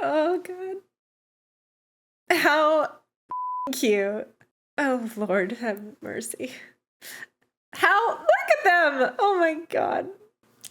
Oh god. How cute. Oh Lord, have mercy. How, look at them. Oh my god.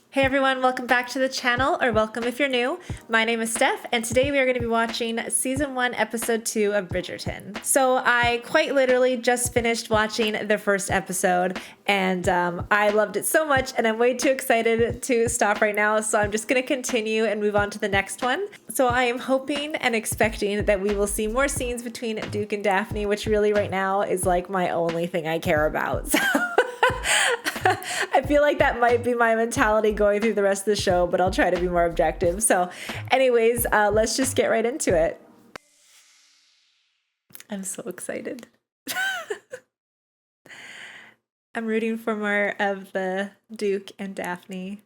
Hey everyone, welcome back to the channel, or welcome if you're new. My name is Steph, and today we are going to be watching Season 1, Episode 2 of Bridgerton. So I quite literally just finished watching the first episode, and I loved it so much, and I'm way too excited to stop right now, so I'm just going to continue and move on to the next one. So I am hoping and expecting that we will see more scenes between Duke and Daphne, which really right now is like my only thing I care about. So I feel like that might be my mentality going through the rest of the show, but I'll try to be more objective. So anyways, let's just get right into it. I'm so excited. I'm rooting for more of the Duke and Daphne.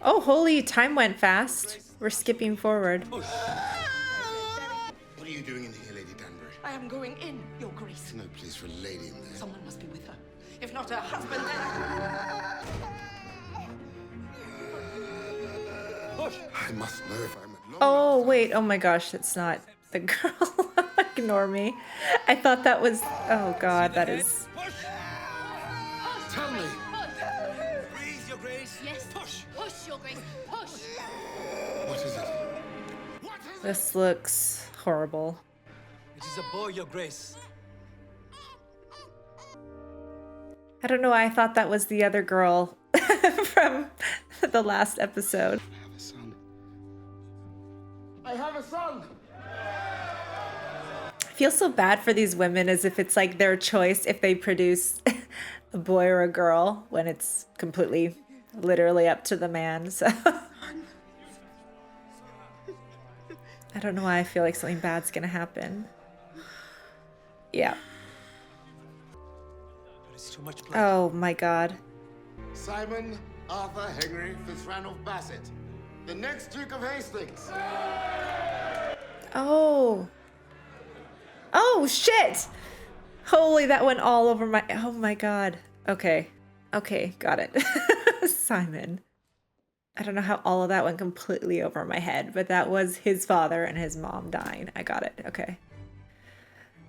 Oh, holy, time went fast. We're skipping forward. What are you doing in here, Lady Danbury? I am going in, Your Grace. No place for a lady in there. Someone must be with her. If not her husband, then... I must know if I'm at long. Oh, wait. Oh my gosh, it's not the girl. Ignore me. I thought that was... Oh god, that is... Tell me. Breathe, Your Grace. Yes. Push. Push, Your Grace. Push. What is it? What is it? This looks horrible. It is a boy, Your Grace. I don't know why I thought that was the other girl from the last episode. I have a son. I have a son. I feel so bad for these women, as if it's like their choice if they produce a boy or a girl, when it's completely literally up to the man. So I don't know why I feel like something bad's gonna happen. Yeah. But it's too much blood. Oh my god. Simon Arthur Henry Fitzranulph Bassett, the next Duke of Hastings. Oh. Oh shit! Holy, that went all over my... Oh my god. Okay. Okay, got it. Simon. I don't know how all of that went completely over my head, but that was his father and his mom dying. I got it. Okay.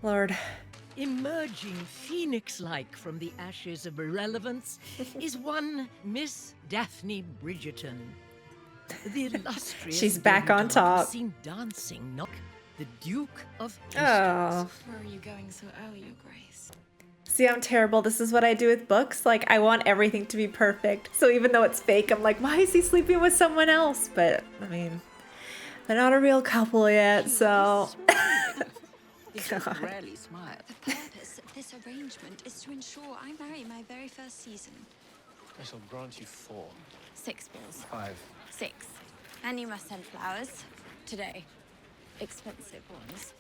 Lord. Emerging phoenix-like from the ashes of irrelevance is one Miss Daphne Bridgerton. The illustrious She's back on debutante top. seen dancing, not the Duke of Hastings. Oh. Where are you going so early, Your Grace? See, I'm terrible. This is what I do with books. Like, I want everything to be perfect. So even though it's fake, I'm like, why is he sleeping with someone else? But, I mean, they're not a real couple yet, so... God. Rarely smile. The purpose of this arrangement is to ensure I marry my very first season. I shall grant you 4. 6 bills. 5. 6. And you must send flowers. Today. Expensive ones.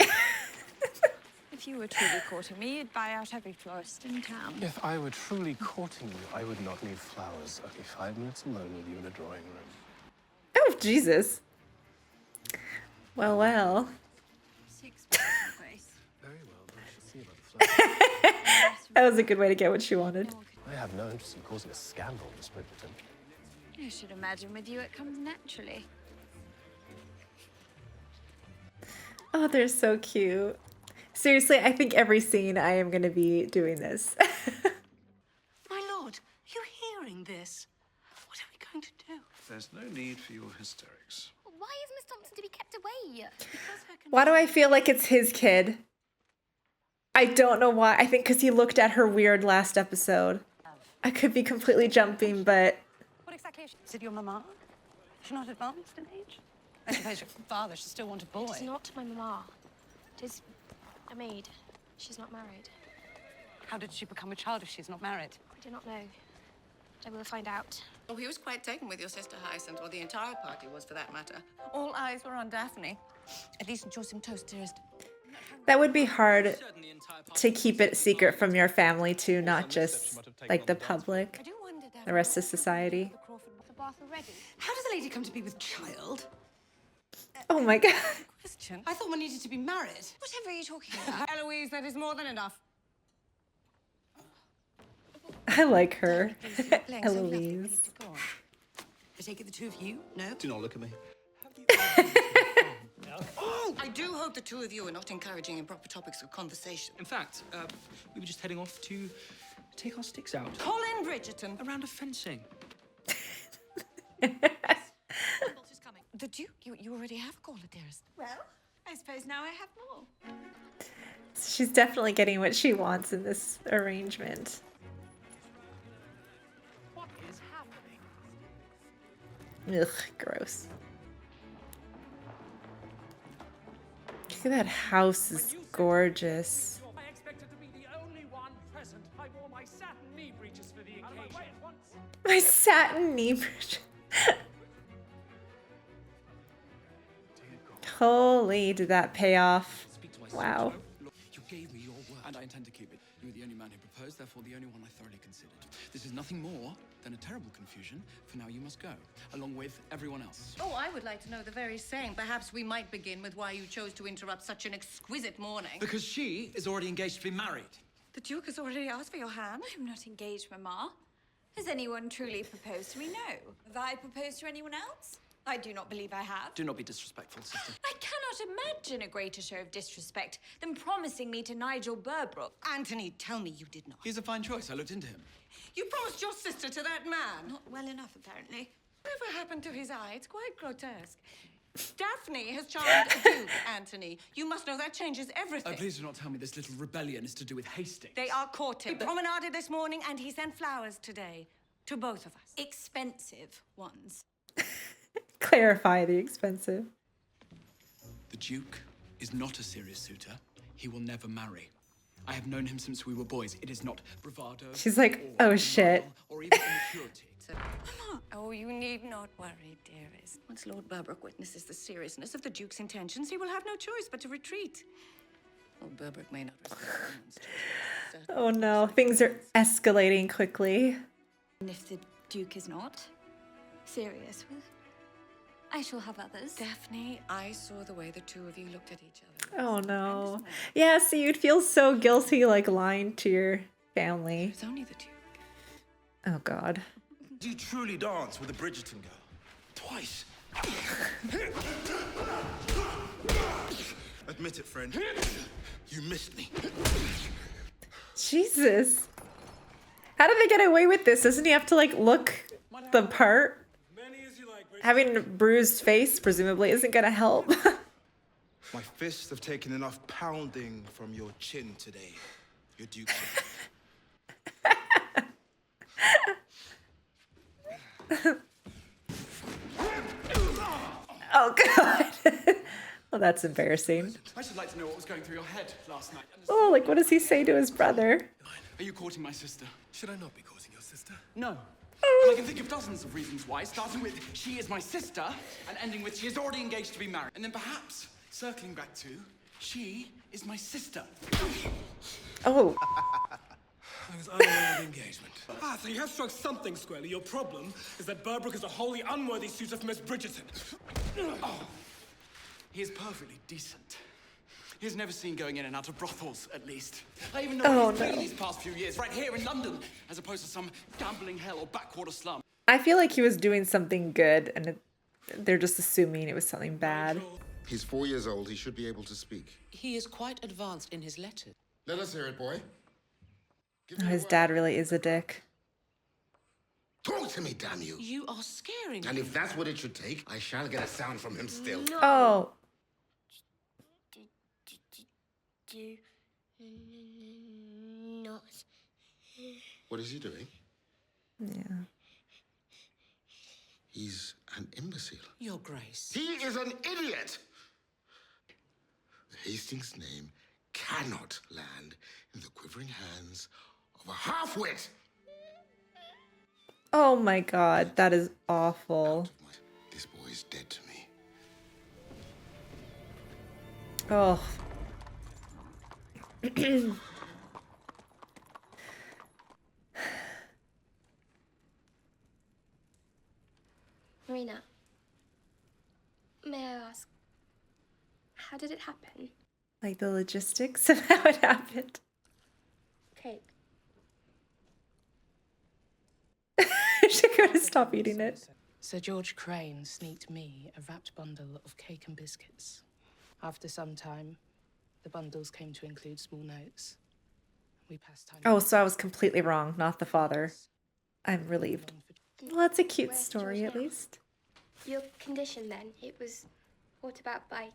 If you were truly courting me, you'd buy out every florist in town. If I were truly courting you, I would not need flowers. Only 5 minutes alone with you in a drawing room. Oh, Jesus. Well, well. 6 bills, Your Grace. Very well, then I shall see about the flowers. That was a good way to get what she wanted. I have no interest in causing a scandal, Miss Bridgerton. I should imagine with you it comes naturally. Oh, they're so cute. Seriously, I think every scene I am going to be doing this. My lord, you hearing this? What are we going to do? There's no need for your hysterics. Why is Miss Thompson to be kept away? Why do I feel like it's his kid? I don't know why. I think because he looked at her weird last episode. I could be completely jumping, but... What exactly is it, your mama? She's not advanced in age? I suppose your father should still want a boy. It's not my mama. It is a maid. She's not married. How did she become a child if she's not married? I do not know. I will find out. Oh, he was quite taken with your sister Hyacinth, or the entire party was for that matter. All eyes were on Daphne. At least enjoy some toast, dearest. That would be hard to keep it secret from your family too, not just like the public, I do wonder, Daphne, the rest of society. The bath already? how does a lady come to be with child? Oh my god. Question. I thought one needed to be married. Whatever are you talking about? Eloise, that is more than enough. I like her. Please, you're playing so lovely. We Eloise. need to go on. I take it the two of you? No? Do not look at me. Oh! I do hope the two of you are not encouraging improper topics of conversation. In fact, we were just heading off to take our sticks out. Call in Bridgerton. A round of fencing. The Duke? You already have a caller, dearest. Well, I suppose now I have more. She's definitely getting what she wants in this arrangement. What is happening? Ugh, gross. Look at that house is gorgeous. I expected to be the only one present. I wore my satin knee breeches for the occasion. My satin knee breeches. Holy, did that pay off? Wow. You gave me your word. And I intend to keep it. You were the only man who proposed, therefore the only one I thoroughly considered. This is nothing more than a terrible confusion. For now you must go, along with everyone else. Oh, I would like to know the very same. Perhaps we might begin with why you chose to interrupt such an exquisite morning. Because she is already engaged to be married. The Duke has already asked for your hand. I'm not engaged, Mamma. Has anyone truly proposed to me? No. Have I proposed to anyone else? I do not believe I have. Do not be disrespectful, sister. I cannot imagine a greater show of disrespect than promising me to Nigel Burbrook. Anthony, tell me you did not. He's a fine choice. I looked into him. You promised your sister to that man. Not well enough, apparently. Whatever happened to his eye? It's quite grotesque. Daphne has charmed a duke, Anthony. You must know that changes everything. Please do not tell me this little rebellion is to do with Hastings. They are courting. We promenaded this morning and he sent flowers today. To both of us. Expensive ones. Clarify the expensive. The Duke is not a serious suitor. He will never marry. I have known him since we were boys. It is not bravado. She's like, oh shit. Or even immaturity. Oh, you need not worry, dearest. Once Lord Burbrook witnesses the seriousness of the Duke's intentions, he will have no choice but to retreat. Lord Burbrook may not respect the Oh no, things are escalating quickly. And if the Duke is not serious, well, I shall have others. Daphne, I saw the way the two of you looked at each other. Oh no. Yeah, so you'd feel so guilty like lying to your family. It's only the Duke. Oh god. Do you truly dance with a Bridgerton girl? Twice. Admit it, friend. You missed me. Jesus. How did they get away with this? Doesn't he have to like look the part? Having a bruised face presumably isn't gonna help. My fists have taken enough pounding from your chin today, your Duke. Oh god. Well, that's embarrassing. I should like to know what was going through your head last night. Oh, like what does he say to his brother? Are you courting my sister? Should I not be courting your sister? No. And I can think of dozens of reasons why, starting with she is my sister and ending with she is already engaged to be married. And then perhaps circling back to she is my sister. Oh. I was unaware of the engagement. So you have struck something squarely. Your problem is that Burbrook is a wholly unworthy suitor for Miss Bridgerton. Oh, he is perfectly decent. He has never seen going in and out of brothels, at least. I even know where he's been these past few years, right here in London, as opposed to some gambling hell or backwater slum. I feel like he was doing something good and they're just assuming it was something bad. He's 4 years old. He should be able to speak. He is quite advanced in his letters. Let us hear it, boy. Oh, his dad really is a dick. Talk to me, damn you. You are scaring me. And if that's what it should take, I shall get a sound from him still. No. Oh. Do not. What is he doing? Yeah. He's an imbecile. Your Grace. He is an idiot! The Hastings name cannot land in the quivering hands of a half-wit. Oh my god, that is awful. This boy is dead to me. Oh. Marina, may I ask, how did it happen? Like the logistics of how it happened. Cake. She couldn't stop eating it. Sir George Crane sneaked me a wrapped bundle of cake and biscuits. After some time, the bundles came to include small notes. We passed time. Oh, so I was completely wrong, not the father. I'm relieved. Well, that's a cute Where's story, George at now? least. Your condition then, it was brought about by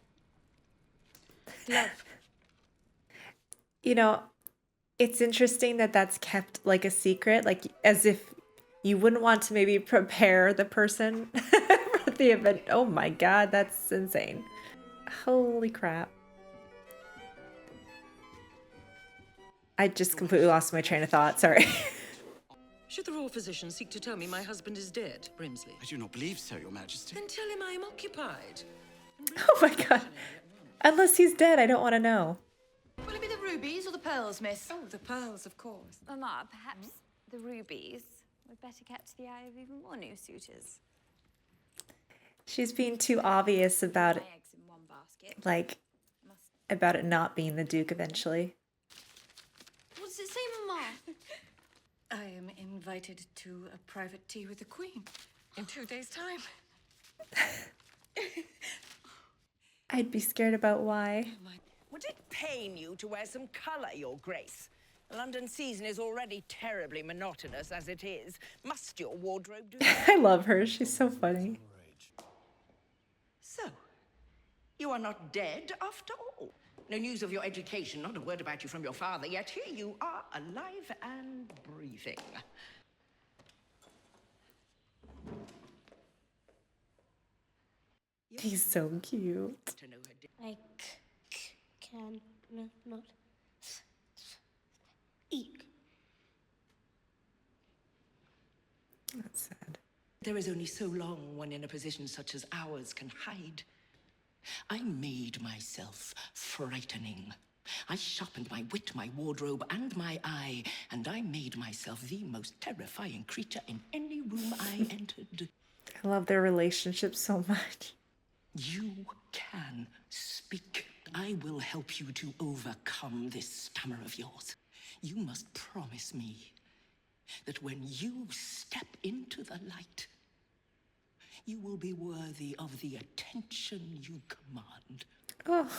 love. You know, it's interesting that that's kept like a secret, like as if you wouldn't want to maybe prepare the person for the event. Oh my God, that's insane. Holy crap. I just completely lost my train of thought. Sorry. Should the royal physician seek to tell me my husband is dead, Brimsley? I do not believe so, Your Majesty. Then tell him I am occupied. Oh my God. Unless he's dead, I don't want to know. Will it be the rubies or the pearls, miss? Oh, the pearls, of course. Mama, perhaps the rubies would better catch the eye of even more new suitors. She's being too obvious about it, My eggs in one basket. like, about it not being the Duke eventually. What does it say, Mama? I am invited to a private tea with the Queen in 2 days' time. I'd be scared about why. Would it pain you to wear some colour, Your Grace? The London season is already terribly monotonous as it is. Must your wardrobe do that? I love her. She's so funny. So, you are not dead after all. No news of your education, not a word about you from your father, yet here you are, alive and breathing. He's so cute. I can not eat. That's sad. There is only so long one in a position such as ours can hide. I made myself frightening. I sharpened my wit, my wardrobe, and my eye, and I made myself the most terrifying creature in any room I entered. I love their relationship so much. You can speak. I will help you to overcome this stammer of yours. You must promise me that when you step into the light, you will be worthy of the attention you command. Oh.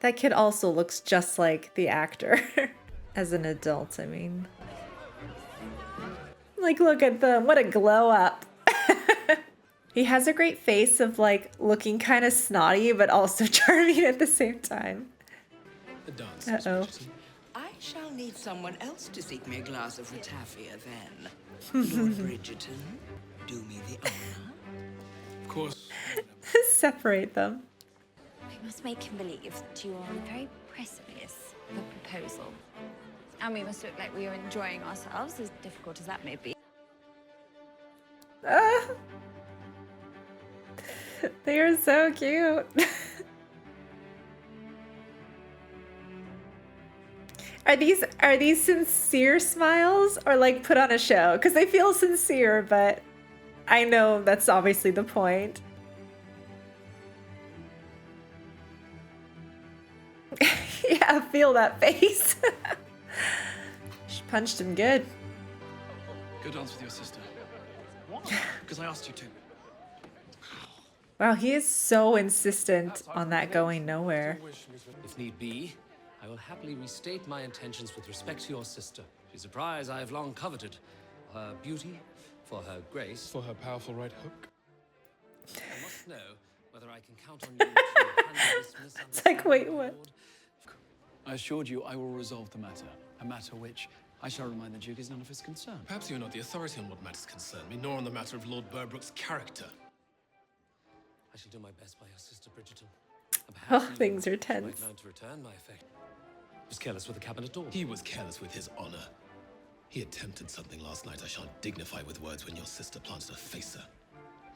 That kid also looks just like the actor. As an adult, I mean. Like, look at them. What a glow up. He has a great face of, like, looking kind of snotty, but also charming at the same time. The dance. Uh-oh. I shall need someone else to seek me a glass of ratafia then. Lord Bridgerton, do me the honor. Of course. Separate them. We must make him believe that you are on the very precipice of a proposal. And we must look like we are enjoying ourselves, as difficult as that may be. They are so cute. Are these sincere smiles or like put on a show? Because they feel sincere, but I know that's obviously the point. Yeah, feel that face. She punched him good. Go dance with your sister. What? Because I asked you to. Wow, he is so insistent on that going nowhere. If need be, I will happily restate my intentions with respect to your sister. She's a prize I have long coveted. For her beauty, for her grace. For her powerful right hook. I must know whether I can count on you to handle this misunderstanding. It's like, wait, what? I assured you I will resolve the matter. A matter which I shall remind the Duke is none of his concern. Perhaps you're not the authority on what matters concern me, nor on the matter of Lord Burbrook's character. I shall do my best by your sister, Bridgerton. Oh, things are tense. Might learn to return my affection. Was careless with the cabinet door. He was careless with his honor. He attempted something last night I shan't dignify with words when your sister planted a facer.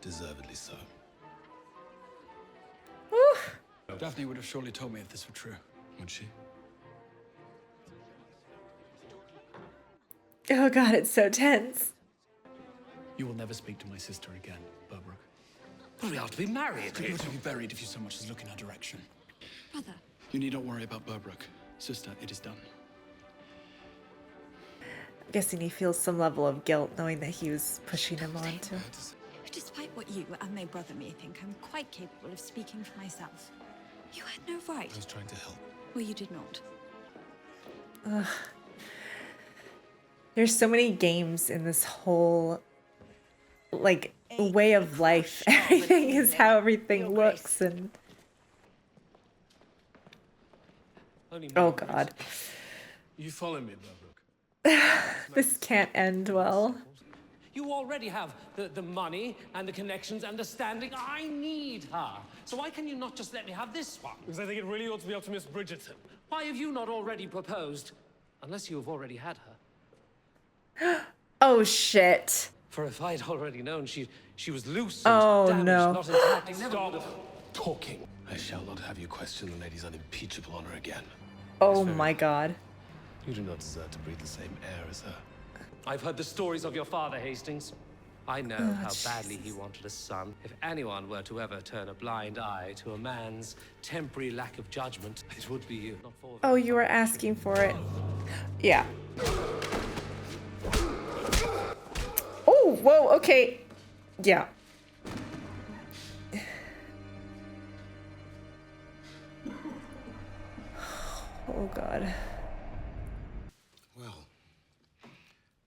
Deservedly so. Daphne would have surely told me if this were true. Would she? Oh god, it's so tense. You will never speak to my sister again, Burbrook. Well, we are to be married. You are to be buried if you so much as look in her direction. Brother. You need not worry about Burbrook. Sister, it is done. guessing he feels some level of guilt knowing that he was pushing him on to. Despite what you and my brother may think, I'm quite capable of speaking for myself. You had no right. I was trying to help. Well, you did not. Ugh. There's so many games in this whole, like, way of life. Everything is how everything looks and... Oh god. You follow me, Berbrook. This can't end well. You already have the money and the connections and the standing. I need her. So why can you not just let me have this one? Because I think it really ought to be up to Miss Bridgerton. Why have you not already proposed? Unless you have already had her. Oh shit. For if I'd already known she was loose Oh, and damaged, no. not intact, Stop talking. I shall not have you question the lady's unimpeachable honor again. Oh my god. You do not deserve to breathe the same air as her. I've heard the stories of your father, Hastings. I know how badly he wanted a son. If anyone were to ever turn a blind eye to a man's temporary lack of judgment, it would be you. Not for Oh, you were asking for it. Yeah. Oh, whoa, okay. Yeah. Oh god. Well,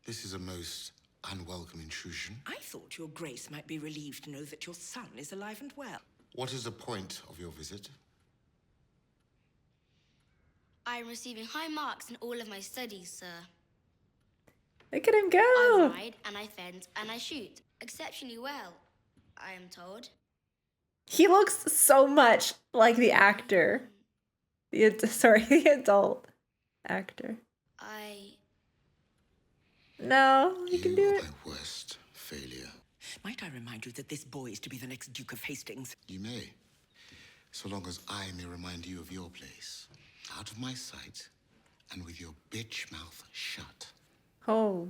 this is a most unwelcome intrusion. I thought your grace might be relieved to know that your son is alive and well. What is the point of your visit? I am receiving high marks in all of my studies, sir. Look at him go. I ride and I fence and I shoot exceptionally well, I am told. He looks so much like the actor. The adult actor. No, you can do it. My worst failure. Might I remind you that this boy is to be the next Duke of Hastings? You may, so long as I may remind you of your place, out of my sight, and with your bitch mouth shut. Oh.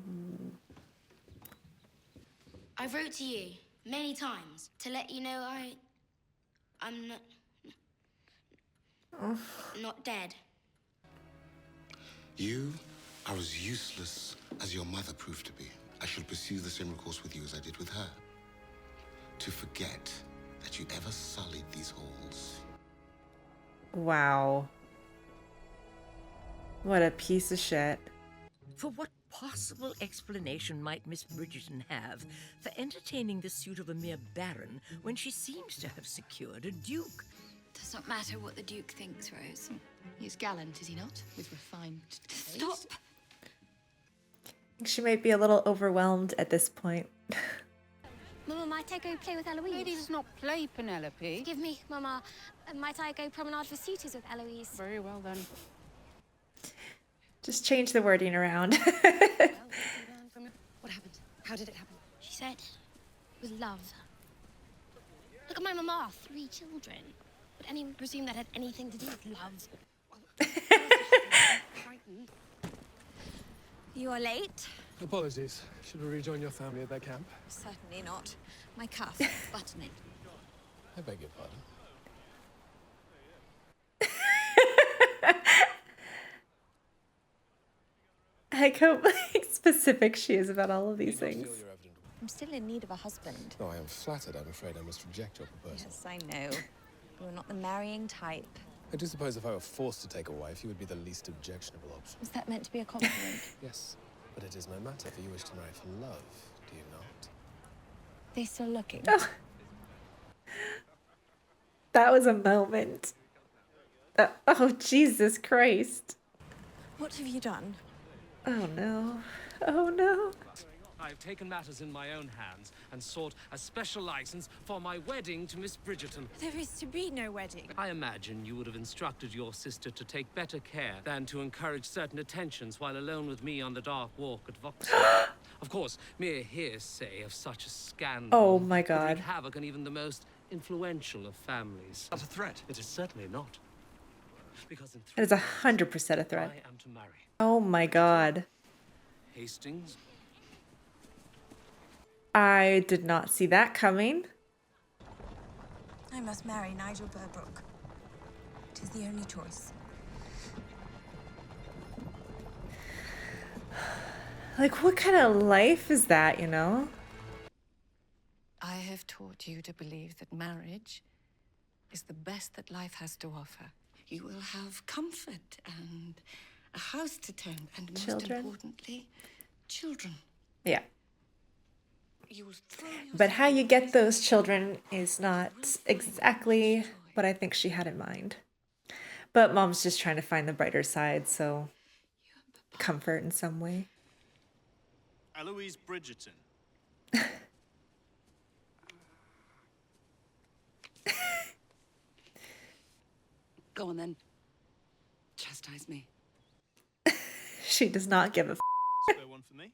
I wrote to you many times to let you know I'm not dead. You are as useless as your mother proved to be. I shall pursue the same course with you as I did with her. To forget that you ever sullied these halls. Wow. What a piece of shit. For what possible explanation might Miss Bridgerton have for entertaining the suit of a mere baron when she seems to have secured a duke? Does not matter what the Duke thinks, Rose. He's gallant, is he not? With refined taste. Stop! She might be a little overwhelmed at this point. Mama, might I go play with Eloise? Lady does not play, Penelope. Forgive me, Mama. Might I go promenade for suitors with Eloise? Very well, then. Just change the wording around. What happened? How did it happen? She said it was love. Look at my mama, 3 children. Would anyone presume that had anything to do with love? You are late? Apologies. Should we rejoin your family at their camp? Certainly not. My cuff is buttoning. I beg your pardon. Like how specific she is about all of these things. I'm still in need of a husband. Oh, I am flattered. I'm afraid I must reject your proposal. Yes, I know. You're not the marrying type. I do suppose if I were forced to take a wife, you would be the least objectionable option. Was that meant to be a compliment? Yes, but it is no matter, for you wish to marry for love, do you not? They're still looking. Oh. That was a moment. Oh, Jesus Christ. What have you done? Oh, no. Oh, no. I've taken matters in my own hands and sought a special license for my wedding to Miss Bridgerton. There is to be no wedding. I imagine you would have instructed your sister to take better care than to encourage certain attentions while alone with me on the dark walk at Vauxhall. Of course, mere hearsay of such a scandal Oh my would God. wreak havoc on even the most influential of families. That's a threat. It is certainly not. Because in That is 100% a threat. I am to marry Oh my God. Hastings. I did not see that coming. I must marry Nigel Burbrook. It is the only choice. Like, what kind of life is that, you know? I have taught you to believe that marriage is the best that life has to offer. You will have comfort and a house to tend, and most importantly, children. Yeah. You will throw But how you get those children is not exactly what I think she had in mind. But mom's just trying to find the brighter side, so comfort in some way. Eloise Bridgerton. Go on then. Chastise me. She does not give a Spare one for me?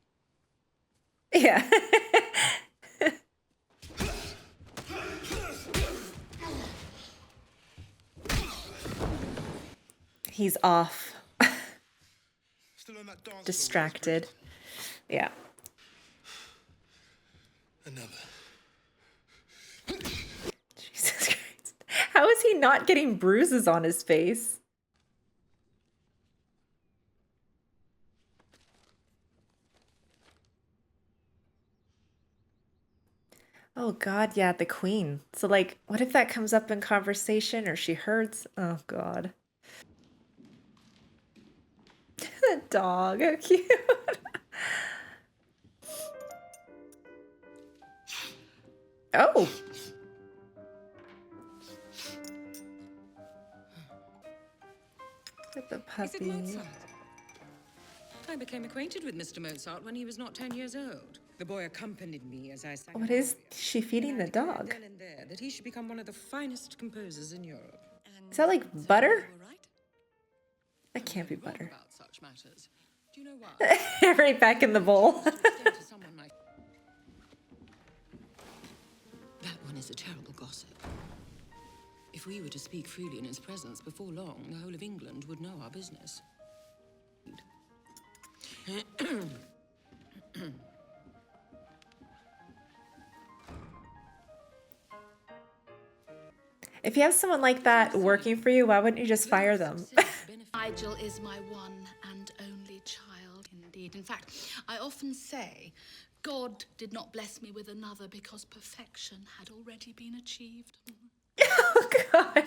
Yeah. He's off. Distracted. Yeah. Another. Jesus Christ. How is he not getting bruises on his face? Oh God, yeah, the queen. So like, what if that comes up in conversation or she hurts? Oh God. The dog, how cute. Oh. Look at the Is it puppy. Mozart? I became acquainted with Mr. Mozart when he was not 10 years old. The boy accompanied me as I sang. What is she feeding the dog? Then and there that he should become one of the finest composers in Europe. Is that like butter? That can't be butter. About such matters. Do you know why? Right back in the bowl. That one is a terrible gossip. If we were to speak freely in his presence before long, the whole of England would know our business. If you have someone like that working for you, why wouldn't you just fire them? Nigel is my one and only child, indeed. In fact, I often say, God did not bless me with another because perfection had already been achieved. Oh, God.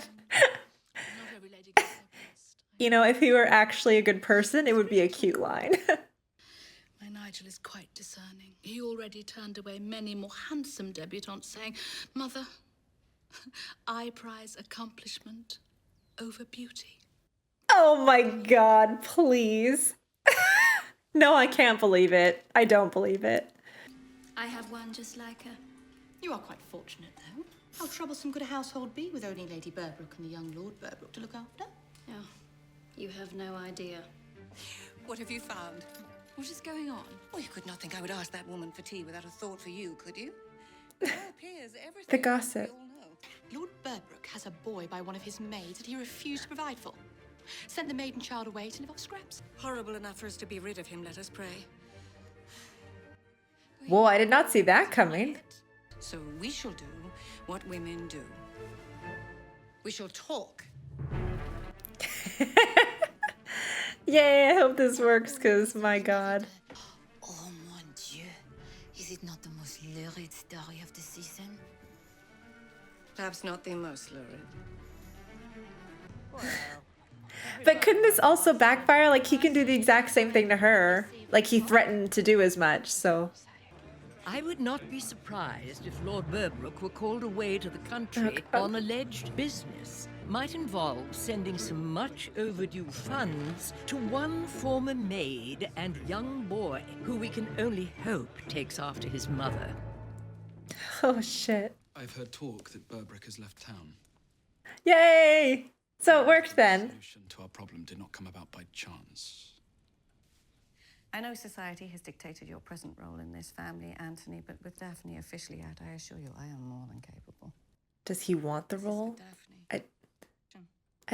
You know, if he were actually a good person, it would be a cute line. My Nigel is quite discerning. He already turned away many more handsome debutantes, saying, Mother, I prize accomplishment over beauty. Oh my God, please. No, I can't believe it. I don't believe it. I have one just like her. You are quite fortunate, though. How troublesome could a household be with only Lady Burbrook and the young Lord Burbrook to look after? Oh, you have no idea. What have you found? What is going on? Well, you could not think I would ask that woman for tea without a thought for you, could you? It all appears everything The gossip. Lord Burbrook has a boy by one of his maids that he refused to provide for. Sent the maid and child away to live off scraps. Horrible enough for us to be rid of him, let us pray. Whoa, I did not see that coming. So we shall do what women do. We shall talk. Yay, I hope this works, because my God. Oh, mon Dieu. Is it not the most lurid story of the season? Perhaps not the most lurid. But couldn't this also backfire? Like, he can do the exact same thing to her. Like, he threatened to do as much, so... I would not be surprised if Lord Burbrook were called away to the country on alleged business. Might involve sending some much overdue funds to one former maid and young boy who we can only hope takes after his mother. Oh, shit. I've heard talk that Burbrook has left town. Yay! So it worked then. The solution to our problem did not come about by chance. I know society has dictated your present role in this family, Anthony, but with Daphne officially out, I assure you I am more than capable. Does he want the role? I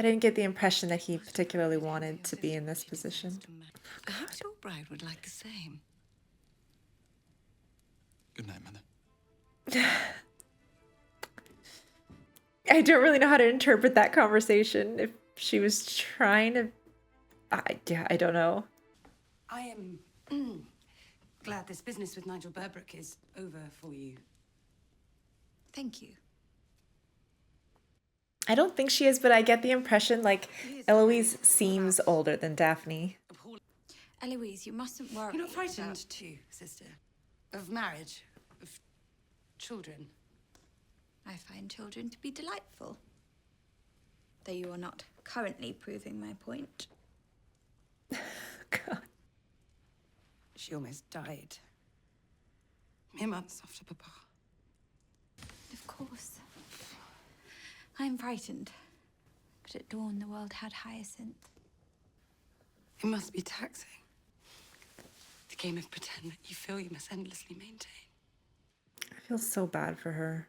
didn't get the impression that he particularly wanted to be in this position. Perhaps your bride would like the same. Good night, Mother. I don't really know how to interpret that conversation. If she was trying to... I don't know. I am glad this business with Nigel Burbrook is over for you. Thank you. I don't think she is, but I get the impression like Eloise seems older than Daphne. Eloise, you mustn't worry. You're not frightened too, sister? Of marriage? Of children? I find children to be delightful. Though you are not currently proving my point. God. She almost died. Mere months after Papa. Of course. I'm frightened. But at dawn, the world had Hyacinth. It must be taxing. The game of pretend that you feel you must endlessly maintain. I feel so bad for her.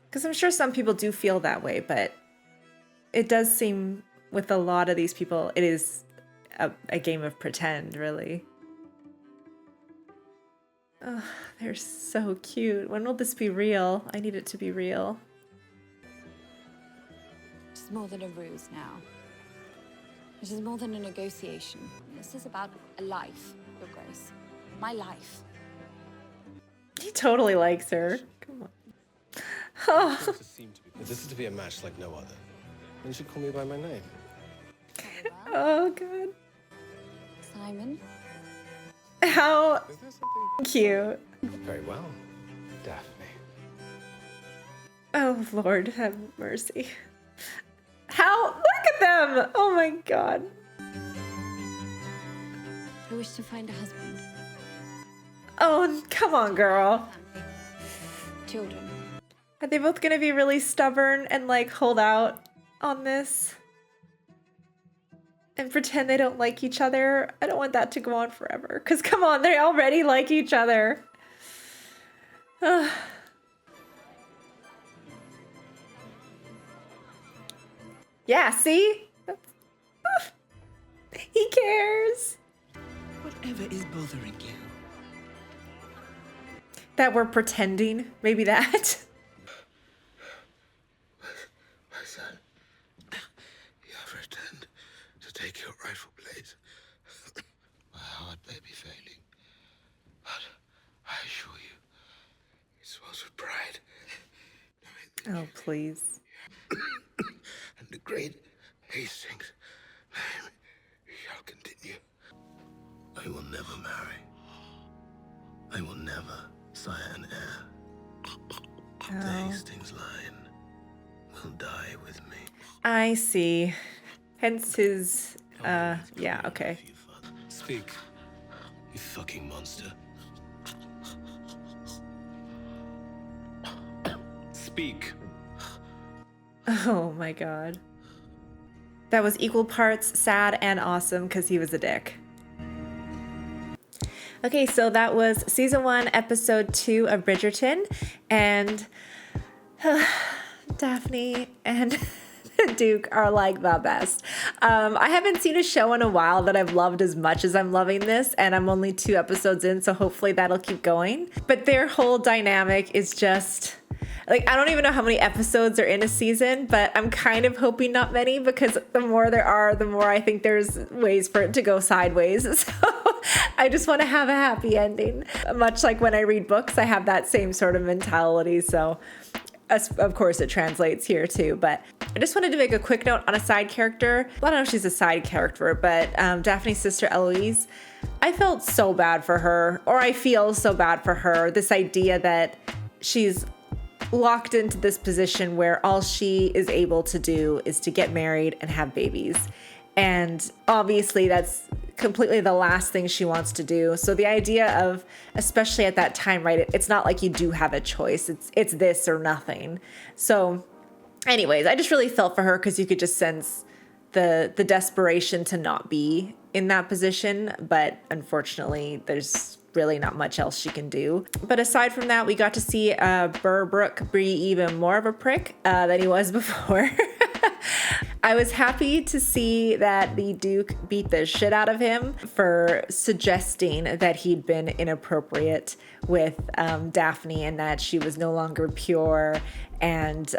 Because I'm sure some people do feel that way, but it does seem with a lot of these people, it is a game of pretend, really. Oh, they're so cute. When will this be real? I need it to be real. It's more than a ruse now. It is more than a negotiation. This is about a life, Your Grace. My life. He totally likes her. Come on. Oh. If this is to be a match like no other, then you should call me by my name. Oh, God. Simon? How cute. Very well, Daphne. Oh, Lord, have mercy. How? Look at them! Oh, my God. I wish to find a husband. Oh, come on, girl. Children. Are they both gonna be really stubborn and, like, hold out on this? And pretend they don't like each other? I don't want that to go on forever. Because, come on, they already like each other. Ugh. Yeah, see? He cares. Whatever is bothering you? That we're pretending. Maybe that. My son, you have returned to take your rightful place. My heart may be failing, but I assure you, it swells with pride. Oh, please. And the great Hastings' name shall continue. I will never marry. I will never sire an heir. The Hastings line will die with me. I see. Hence his, yeah, okay. Speak, you fucking monster. Speak. Oh my God. That was equal parts sad and awesome because he was a dick. Okay, so that was season 1, episode 2 of Bridgerton, and Daphne and the Duke are like the best. I haven't seen a show in a while that I've loved as much as I'm loving this, and I'm only 2 episodes in, so hopefully that'll keep going. But their whole dynamic is just... like, I don't even know how many episodes are in a season, but I'm kind of hoping not many because the more there are, the more I think there's ways for it to go sideways. So I just want to have a happy ending. Much like when I read books, I have that same sort of mentality. So of course it translates here too. But I just wanted to make a quick note on a side character. I don't know if she's a side character, but Daphne's sister Eloise, I felt so bad for her, or I feel so bad for her. This idea that she's locked into this position where all she is able to do is to get married and have babies. And obviously that's completely the last thing she wants to do. So the idea of, especially at that time, right, it's not like you do have a choice. It's this or nothing. So anyways, I just really felt for her because you could just sense the desperation to not be in that position. But unfortunately, there's really not much else she can do. But aside from that, we got to see Burbrook be even more of a prick than he was before. I was happy to see that the Duke beat the shit out of him for suggesting that he'd been inappropriate with Daphne, and that she was no longer pure, and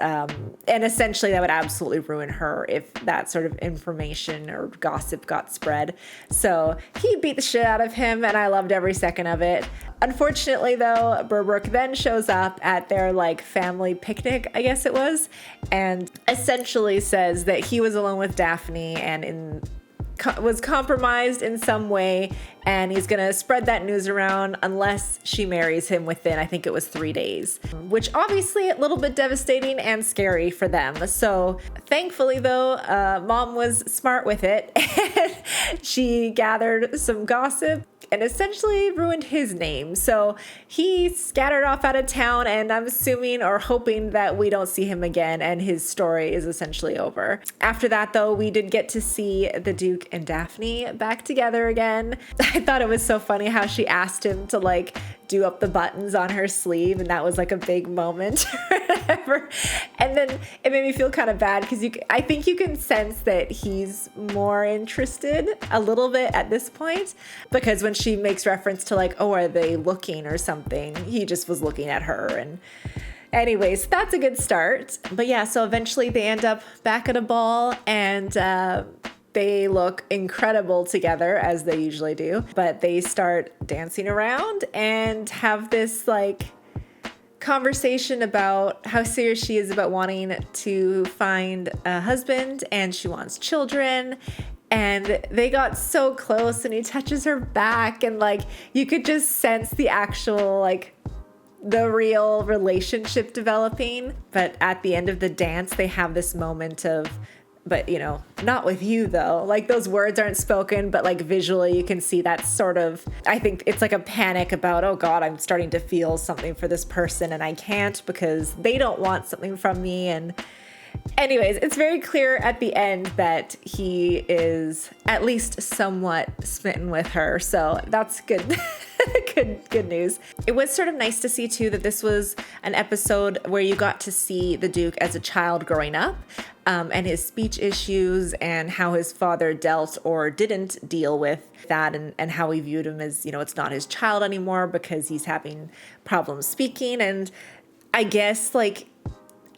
essentially that would absolutely ruin her if that sort of information or gossip got spread. So he beat the shit out of him, and I loved every second of it. Unfortunately, though, Berbrook then shows up at their like family picnic, I guess it was, and essentially says that he was alone with Daphne and was compromised in some way, and he's gonna spread that news around unless she marries him within, I think it was 3 days, which obviously a little bit devastating and scary for them. So thankfully though, Mom was smart with it and she gathered some gossip and essentially ruined his name. So he scattered off out of town, and I'm assuming or hoping that we don't see him again and his story is essentially over. After that though, we did get to see the Duke and Daphne back together again. I thought it was so funny how she asked him to like do up the buttons on her sleeve, and that was like a big moment or whatever. And then it made me feel kind of bad because I think you can sense that he's more interested a little bit at this point, because when she makes reference to like, oh, are they looking or something, he just was looking at her. And anyways, that's a good start. But yeah, so eventually they end up back at a ball, and they look incredible together, as they usually do, but they start dancing around and have this like conversation about how serious she is about wanting to find a husband, and she wants children. And they got so close, and he touches her back, and like you could just sense the actual like the real relationship developing. But at the end of the dance, they have this moment of, but you know, not with you though. Like those words aren't spoken, but like visually you can see that sort of, I think it's like a panic about, oh God, I'm starting to feel something for this person and I can't because they don't want something from me. And anyways, it's very clear at the end that he is at least somewhat smitten with her. So that's good. Good news. It was sort of nice to see too that this was an episode where you got to see the Duke as a child growing up, and his speech issues and how his father dealt or didn't deal with that, and how he viewed him as, you know, it's not his child anymore because he's having problems speaking. And I guess like,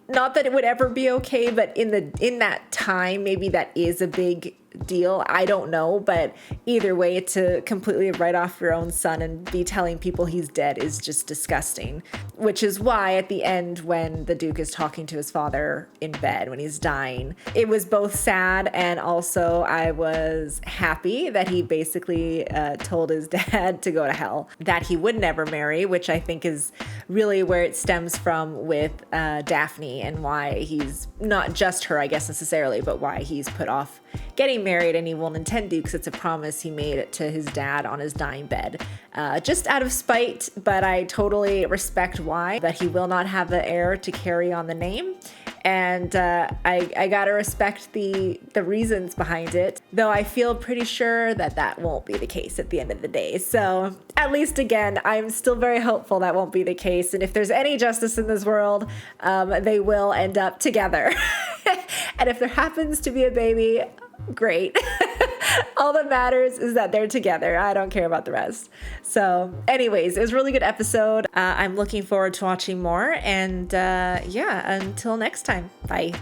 not that it would ever be okay, but in that time, maybe that is a big deal. I don't know, but either way, to completely write off your own son and be telling people he's dead is just disgusting. Which is why at the end, when the Duke is talking to his father in bed when he's dying, it was both sad and also I was happy that he basically told his dad to go to hell, that he would never marry, which I think is really where it stems from with Daphne, and why he's not just her, I guess necessarily, but why he's put off getting married, and he won't intend to because it's a promise he made to his dad on his dying bed, just out of spite. But I totally respect why, that he will not have the heir to carry on the name. And I gotta respect the reasons behind it, though I feel pretty sure that won't be the case at the end of the day. So at least again, I'm still very hopeful that won't be the case. And if there's any justice in this world, they will end up together. And if there happens to be a baby, great. All that matters is that they're together. I don't care about the rest. So anyways, it was a really good episode. I'm looking forward to watching more. And yeah, until next time, bye.